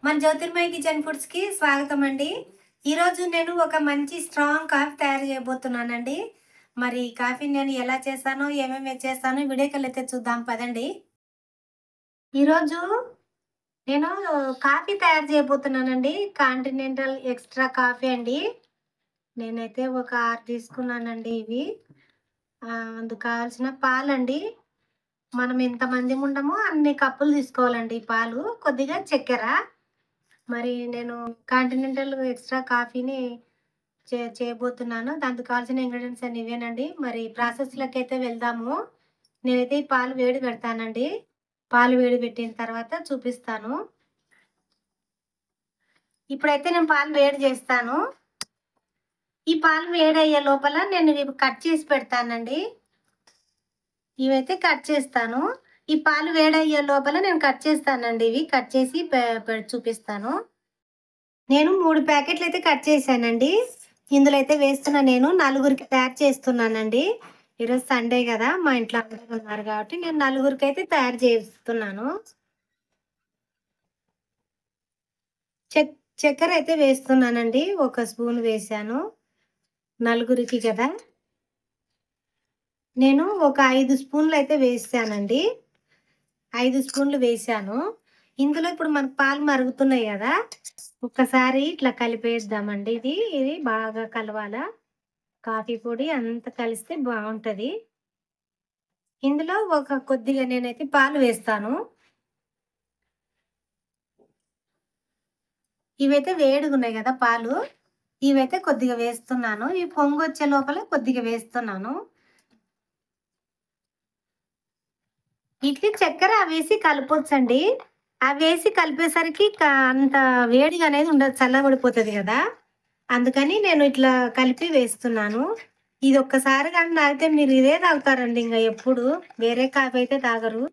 మన జ్యోతిర్మయ కిచెన్ ఫుడ్స్‌కి స్వాగతం అండి. ఈరోజు నేను ఒక మంచి స్ట్రాంగ్ కాఫీ తయారు చేయబోతున్నానండి. మరి ఈ కాఫీని నేను ఎలా చేశానో, ఏమేమి చేశానో వీడియోకెళ్ళైతే చూద్దాం పదండి. ఈరోజు నేను కాఫీ తయారు చేయబోతున్నానండి. కాంటినెంటల్ ఎక్స్‌ట్రా కాఫీ అండి. నేనైతే ఒక 6 తీసుకున్నానండి ఇవి. అందుకు కావాల్సిన పాలండి. మనం ఎంతమంది ఉండమో అన్ని కప్పులు తీసుకోవాలండి పాలు. కొద్దిగా చక్కెర. మరి నేను కాంటినెంటల్ ఎక్స్ట్రా కాఫీని చేయబోతున్నాను. దానికి కావాల్సిన ఇంగ్రీడియెంట్స్ అన్ని ఇవేనండి. మరి ప్రాసెస్‌లోకైతే వెళ్దాము. నేనైతే ఈ పాలు వేడి పెడతానండి. పాలు వేడి పెట్టిన తర్వాత చూపిస్తాను. ఇప్పుడైతే నేను పాలు వేడి చేస్తాను. ఈ పాలు వేడయ్యే లోపల నేను ఇవి కట్ చేసి పెడతానండి. ఇవైతే కట్ చేస్తాను. ఈ పాలు వేడయ్యే లోపల నేను కట్ చేస్తానండి. ఇవి కట్ చేసి చూపిస్తాను. నేను 3 ప్యాకెట్లయితే కట్ చేశానండి. ఇందులో అయితే వేస్తున్నా నేను నలుగురికి తయారు చేస్తున్నానండి. ఈరోజు సండే గదా! మా ఇంట్లో అందరూ ఉన్నారు కాబట్టి నేను నలుగురికైతే తయారు చేస్తున్నాను. చక్కెర అయితే వేస్తున్నానండి. ఒక స్పూన్ వేశాను. నలుగురికి గదా! నేను ఒక 5 స్పూన్లయితే వేశానండి. 5 స్పూన్లు వేశాను. ఇందులో ఇప్పుడు మనకు పాలు మరుగుతున్నాయి గదా! ఒక్కసారి ఇట్లా కలిపేద్దామండి. ఇది బాగా కలవాలా. కాఫీ పొడి అంతా కలిస్తే బావుంటది. ఇందులో ఒక కొద్దిగా నేనైతే పాలు వేస్తాను. ఇవైతే వేడిగున్నాయి గదా పాలు. ఇవైతే కొద్దిగా వేస్తున్నాను. ఈ పొంగొచ్చే లోపల కొద్దిగా వేస్తున్నాను. ఇట్లి చక్కెర అవేసి కలపొచ్చండి. అవేసి కలిపేసరికి అంత వేడిగా అనేది ఉండదు. చల్లబడిపోతది గదా! అందుకని నేను ఇట్లా కలిపి వేస్తున్నాను. ఇది ఒక్కసారి గాని తాగితే మీరు ఇదే తాగుతారండి ఇంగ ఎప్పుడు. వేరే కాఫీ అయితే తాగరు.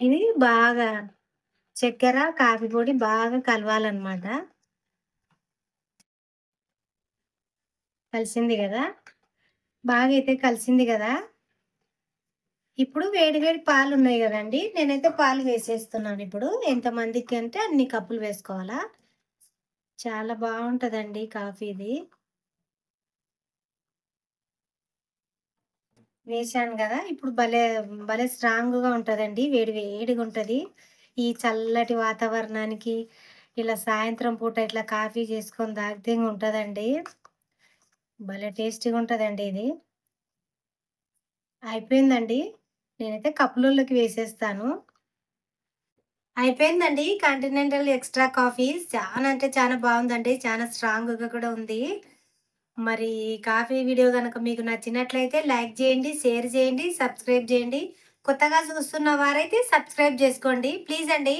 ఇది బాగా చక్కెర, కాఫీ పొడి బాగా కలవాలనమాట. కలిసింది గదా! బాగా అయితే కలిసింది గదా! ఇప్పుడు వేడి వేడి పాలున్నాయి గదండీ! నేనైతే పాలు వేసేస్తున్నానిప్పుడు. ఎంతమందికి అంటే అన్ని కప్పులు వేసుకోవాలా. చాలా బావుంటదండి కాఫీ ఇది. వేశాను గదా! ఇప్పుడు భలే స్ట్రాంగ్‌గా ఉంటదండి. వేడి వేడిగుంటది. ఈ చల్లటి వాతావరణానికి ఇలా సాయంత్రం పూట ఇట్లా కాఫీ చేసుకొని తాగితే ఉంటదండి. భలే టేస్టీగా ఉంటదండి ఇది. అయిపోయిందండి. నేనైతే కప్పులలోకి వేసేస్తాను. అయిపోయిందండి. కాంటినెంటల్ ఎక్స్‌ట్రా కాఫీ చానా అంటే చానా బావుందండి. చానా స్ట్రాంగ్‌గా కూడా ఉంది. మరి ఈ కాఫీ వీడియో గనక మీకు నచ్చినట్లయితే లైక్ చేయండి, షేర్ చేయండి, సబ్స్క్రైబ్ చేయండి. కొత్తగా చూస్తున్న వారైతే సబ్స్క్రైబ్ చేసుకోండి. ప్లీజ్ అండి.